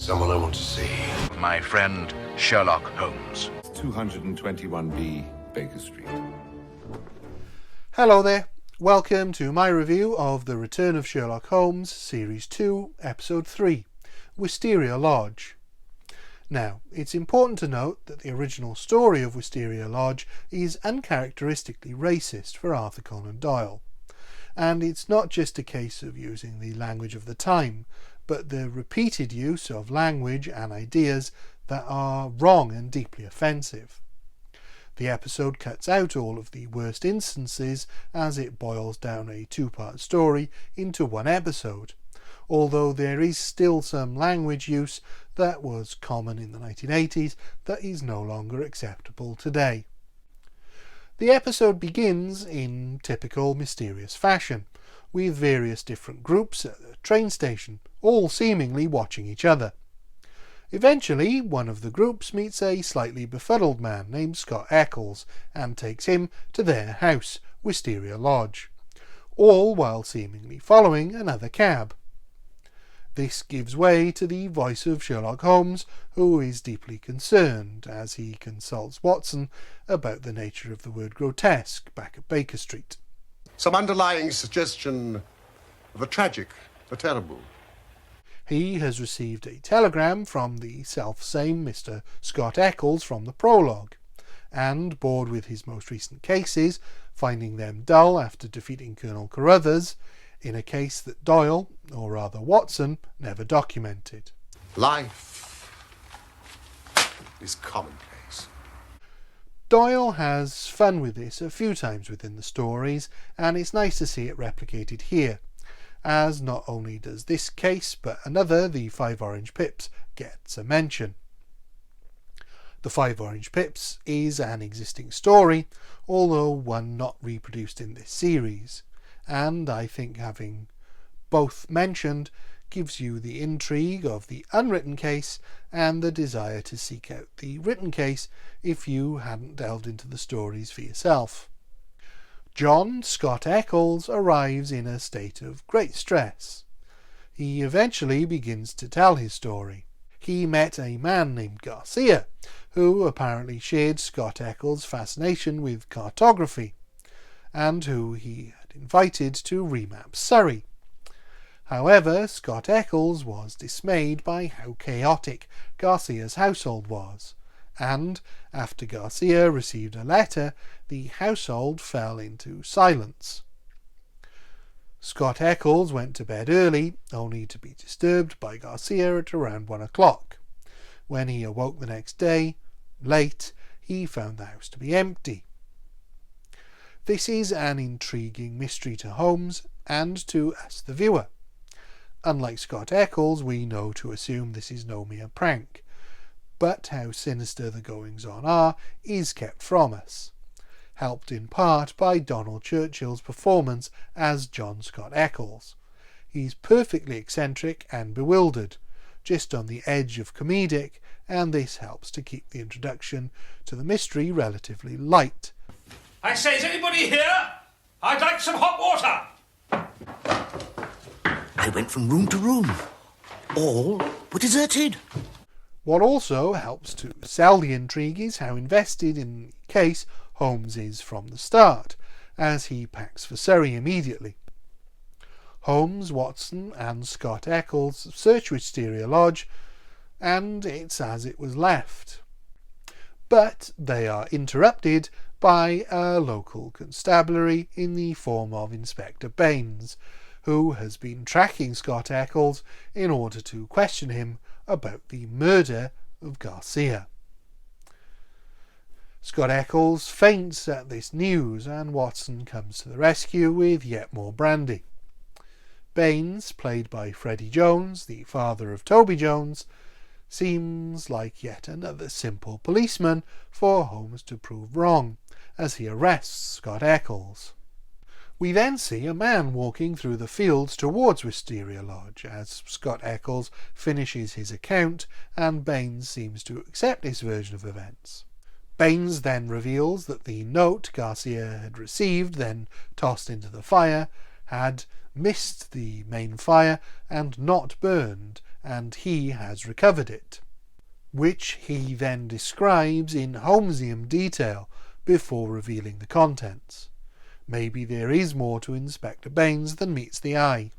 Someone I want to see. My friend Sherlock Holmes. 221B Baker Street. Hello there. Welcome to my review of The Return of Sherlock Holmes, Series 2, Episode 3, Wisteria Lodge. Now, it's important to note that the original story of Wisteria Lodge is uncharacteristically racist for Arthur Conan Doyle. And it's not just a case of using the language of the time, but the repeated use of language and ideas that are wrong and deeply offensive. The episode cuts out all of the worst instances as it boils down a two-part story into one episode, although there is still some language use that was common in the 1980s that is no longer acceptable today. The episode begins in typical mysterious fashion, with various different groups at the train station, all seemingly watching each other. Eventually, one of the groups meets a slightly befuddled man named Scott Eccles and takes him to their house, Wisteria Lodge, all while seemingly following another cab. This gives way to the voice of Sherlock Holmes, who is deeply concerned as he consults Watson about the nature of the word grotesque back at Baker Street. Some underlying suggestion of the tragic, the terrible. He has received a telegram from the self-same Mr. Scott Eccles from the prologue, and, bored with his most recent cases, finding them dull after defeating Colonel Carruthers, in a case that Doyle, or rather Watson, never documented. Life is commonplace. Doyle has fun with this a few times within the stories, and it's nice to see it replicated here, as not only does this case, but another, the 5 Orange Pips, gets a mention. The 5 Orange Pips is an existing story, although one not reproduced in this series, and I think having both mentioned gives you the intrigue of the unwritten case and the desire to seek out the written case if you hadn't delved into the stories for yourself. John Scott Eccles arrives in a state of great stress. He eventually begins to tell his story. He met a man named Garcia, who apparently shared Scott Eccles' fascination with cartography, and who he had invited to remap Surrey. However, Scott Eccles was dismayed by how chaotic Garcia's household was, and after Garcia received a letter, the household fell into silence. Scott Eccles went to bed early, only to be disturbed by Garcia at around 1 o'clock. When he awoke the next day, late, he found the house to be empty. This is an intriguing mystery to Holmes and to us the viewer. Unlike Scott Eccles, we know to assume this is no mere prank, but how sinister the goings-on are is kept from us, helped in part by Donald Churchill's performance as John Scott Eccles. He's perfectly eccentric and bewildered, just on the edge of comedic, and this helps to keep the introduction to the mystery relatively light. I say, is anybody here? I'd like some hot water. I went from room to room. All were deserted. What also helps to sell the intrigue is how invested in the case Holmes is from the start, as he packs for Surrey immediately. Holmes, Watson and Scott Eccles search Wisteria Lodge, and it's as it was left. But they are interrupted by a local constabulary in the form of Inspector Baines, who has been tracking Scott Eccles in order to question him about the murder of Garcia. Scott Eccles faints at this news, and Watson comes to the rescue with yet more brandy. Baines, played by Freddie Jones, the father of Toby Jones, seems like yet another simple policeman for Holmes to prove wrong, as he arrests Scott Eccles. We then see a man walking through the fields towards Wisteria Lodge as Scott Eccles finishes his account, and Baines seems to accept this version of events. Baines then reveals that the note Garcia had received, then tossed into the fire, had missed the main fire and not burned, and he has recovered it, which he then describes in Holmesian detail before revealing the contents. Maybe there is more to Inspector Baines than meets the eye.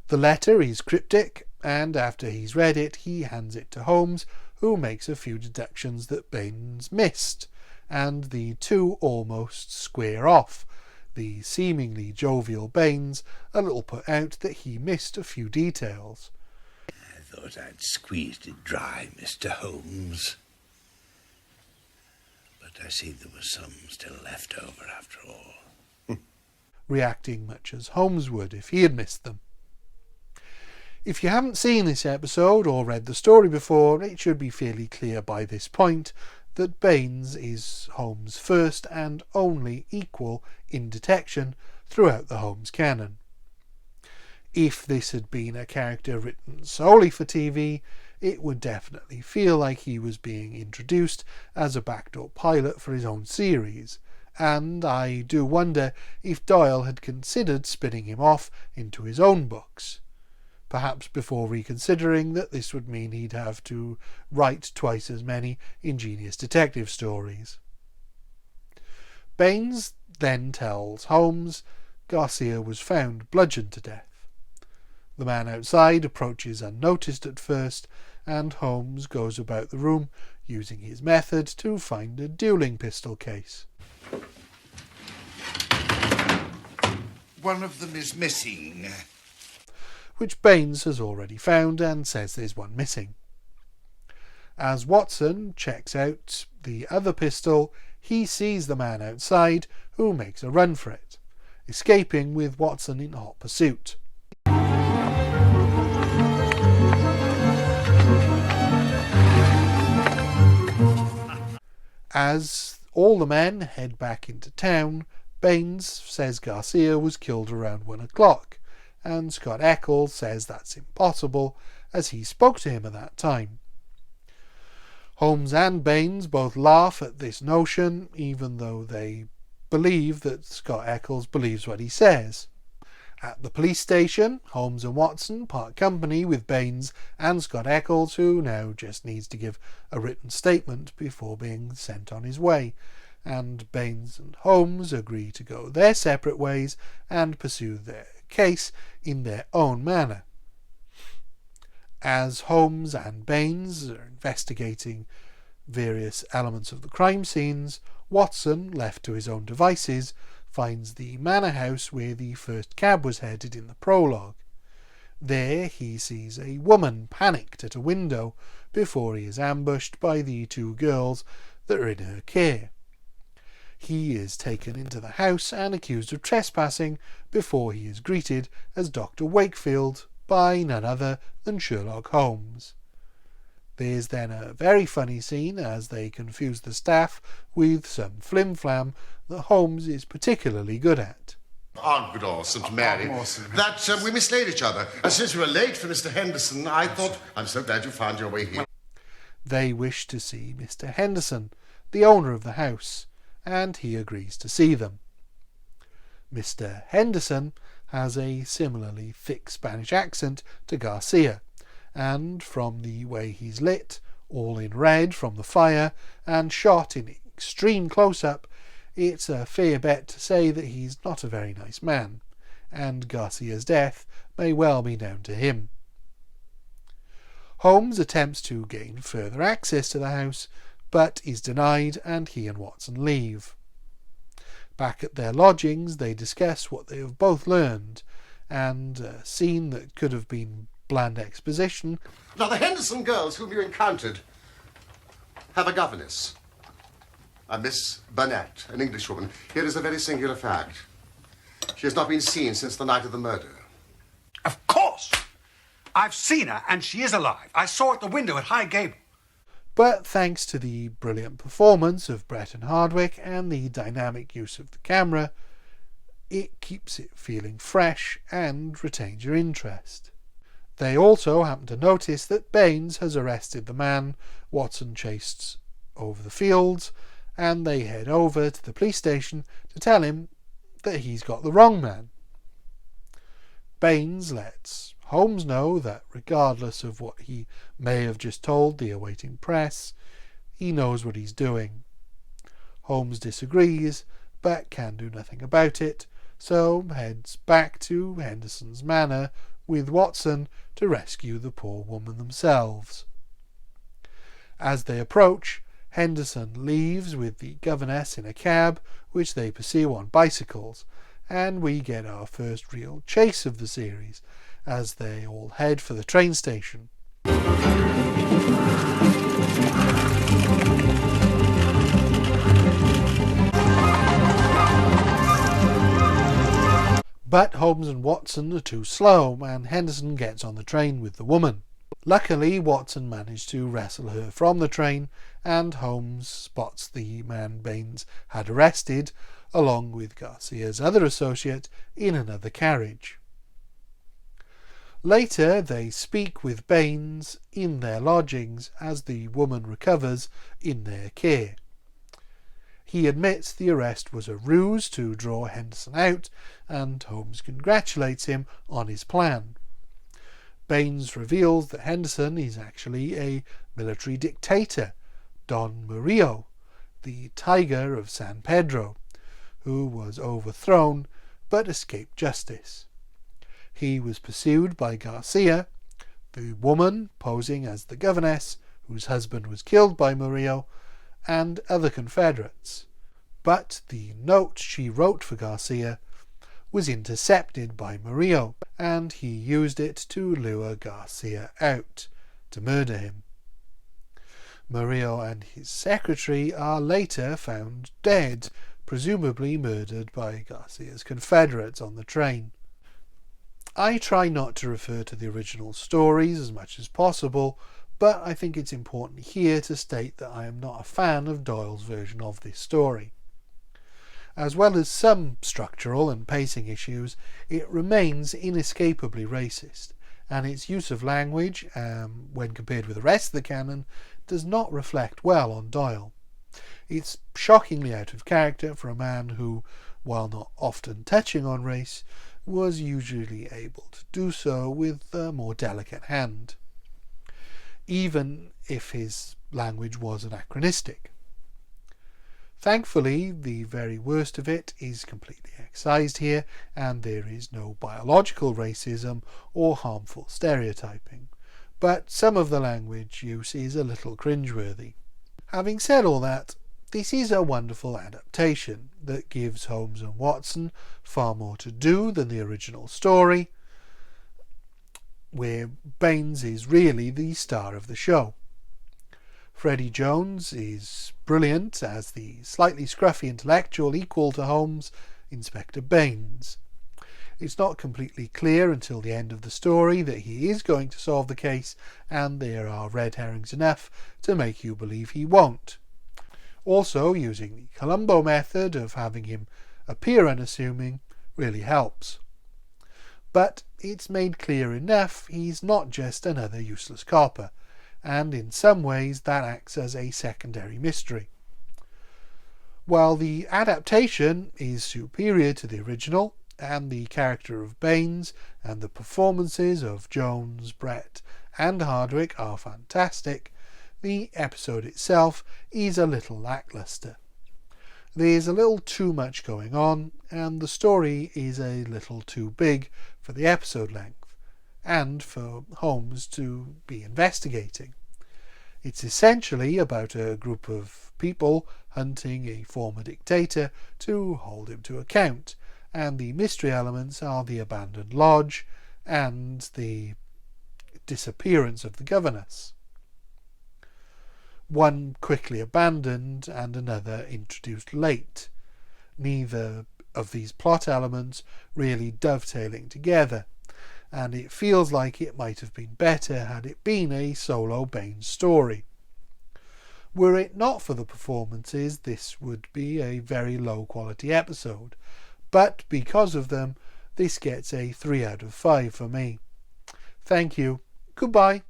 The letter is cryptic, and after he's read it, he hands it to Holmes, who makes a few deductions that Baines missed, and the two almost square off, the seemingly jovial Baines a little put out that he missed a few details. I thought I'd squeezed it dry, Mr. Holmes. But I see there was some still left over after all. Reacting much as Holmes would if he had missed them. If you haven't seen this episode or read the story before, it should be fairly clear by this point that Baines is Holmes' first and only equal in detection throughout the Holmes canon. If this had been a character written solely for TV, it would definitely feel like he was being introduced as a backdoor pilot for his own series, and I do wonder if Doyle had considered spinning him off into his own books, perhaps before reconsidering that this would mean he'd have to write twice as many ingenious detective stories. Baines then tells Holmes Garcia was found bludgeoned to death. The man outside approaches unnoticed at first, and Holmes goes about the room using his method to find a dueling pistol case. One of them is missing. Which Baines has already found and says there's one missing. As Watson checks out the other pistol, he sees the man outside, who makes a run for it, escaping with Watson in hot pursuit. As all the men head back into town, Baines says Garcia was killed around 1 o'clock, and Scott Eccles says that's impossible, as he spoke to him at that time. Holmes and Baines both laugh at this notion, even though they believe that Scott Eccles believes what he says. At the police station, Holmes and Watson part company with Baines and Scott Eccles, who now just needs to give a written statement before being sent on his way, and Baines and Holmes agree to go their separate ways and pursue their case in their own manner. As Holmes and Baines are investigating various elements of the crime scenes, Watson, left to his own devices, finds the manor house where the first cab was headed in the prologue. There he sees a woman panicked at a window before he is ambushed by the two girls that are in her care. He is taken into the house and accused of trespassing before he is greeted as Dr. Wakefield by none other than Sherlock Holmes. There's then a very funny scene as they confuse the staff with some flim-flam that Holmes is particularly good at. Ardor, St. Mary. That we mislaid each other. And since you were late for Mr. Henderson, I thought, I'm so glad you found your way here. They wish to see Mr. Henderson, the owner of the house, and he agrees to see them. Mr. Henderson has a similarly thick Spanish accent to Garcia, and from the way he's lit, all in red from the fire, and shot in extreme close-up, it's a fair bet to say that he's not a very nice man, and Garcia's death may well be down to him. Holmes attempts to gain further access to the house, but is denied, and he and Watson leave. Back at their lodgings, they discuss what they have both learned, and a scene that could have been bland exposition. Now, the Henderson girls whom you encountered have a governess, a Miss Burnett, an Englishwoman. Here is a very singular fact. She has not been seen since the night of the murder. Of course! I've seen her, and she is alive. I saw her at the window at High Gable. But thanks to the brilliant performance of Brett and Hardwick and the dynamic use of the camera, it keeps it feeling fresh and retains your interest. They also happen to notice that Baines has arrested the man Watson chased over the fields, and they head over to the police station to tell him that he's got the wrong man. Baines lets Holmes knows that regardless of what he may have just told the awaiting press, he knows what he's doing. Holmes disagrees, but can do nothing about it, so heads back to Henderson's manor with Watson to rescue the poor woman themselves. As they approach, Henderson leaves with the governess in a cab, which they pursue on bicycles, and we get our first real chase of the series, as they all head for the train station. But Holmes and Watson are too slow, and Henderson gets on the train with the woman. Luckily, Watson managed to wrestle her from the train, and Holmes spots the man Baines had arrested, along with Garcia's other associate, in another carriage. Later, they speak with Baines in their lodgings as the woman recovers in their care. He admits the arrest was a ruse to draw Henderson out, and Holmes congratulates him on his plan. Baines reveals that Henderson is actually a military dictator, Don Murillo, the Tiger of San Pedro, who was overthrown but escaped justice. He was pursued by Garcia, the woman posing as the governess whose husband was killed by Murillo, and other Confederates, but the note she wrote for Garcia was intercepted by Murillo, and he used it to lure Garcia out to murder him. Murillo and his secretary are later found dead, presumably murdered by Garcia's Confederates on the train. I try not to refer to the original stories as much as possible, but I think it's important here to state that I am not a fan of Doyle's version of this story. As well as some structural and pacing issues, it remains inescapably racist, and its use of language, when compared with the rest of the canon, does not reflect well on Doyle. It's shockingly out of character for a man who, while not often touching on race, was usually able to do so with a more delicate hand, even if his language was anachronistic. Thankfully, the very worst of it is completely excised here, and there is no biological racism or harmful stereotyping, but some of the language use is a little cringeworthy. Having said all that, this is a wonderful adaptation that gives Holmes and Watson far more to do than the original story, where Baines is really the star of the show. Freddie Jones is brilliant as the slightly scruffy intellectual equal to Holmes, Inspector Baines. It's not completely clear until the end of the story that he is going to solve the case, and there are red herrings enough to make you believe he won't. Also, using the Columbo method of having him appear unassuming really helps. But it's made clear enough he's not just another useless copper, and in some ways that acts as a secondary mystery. While the adaptation is superior to the original, and the character of Baines and the performances of Jones, Brett and Hardwick are fantastic, the episode itself is a little lackluster. There's a little too much going on, and the story is a little too big for the episode length, and for Holmes to be investigating. It's essentially about a group of people hunting a former dictator to hold him to account, and the mystery elements are the abandoned lodge and the disappearance of the governess. One quickly abandoned and another introduced late, neither of these plot elements really dovetailing together, and it feels like it might have been better had it been a solo Baines story. Were it not for the performances, this would be a very low quality episode, but because of them, this gets a 3 out of 5 for me. Thank you. Goodbye.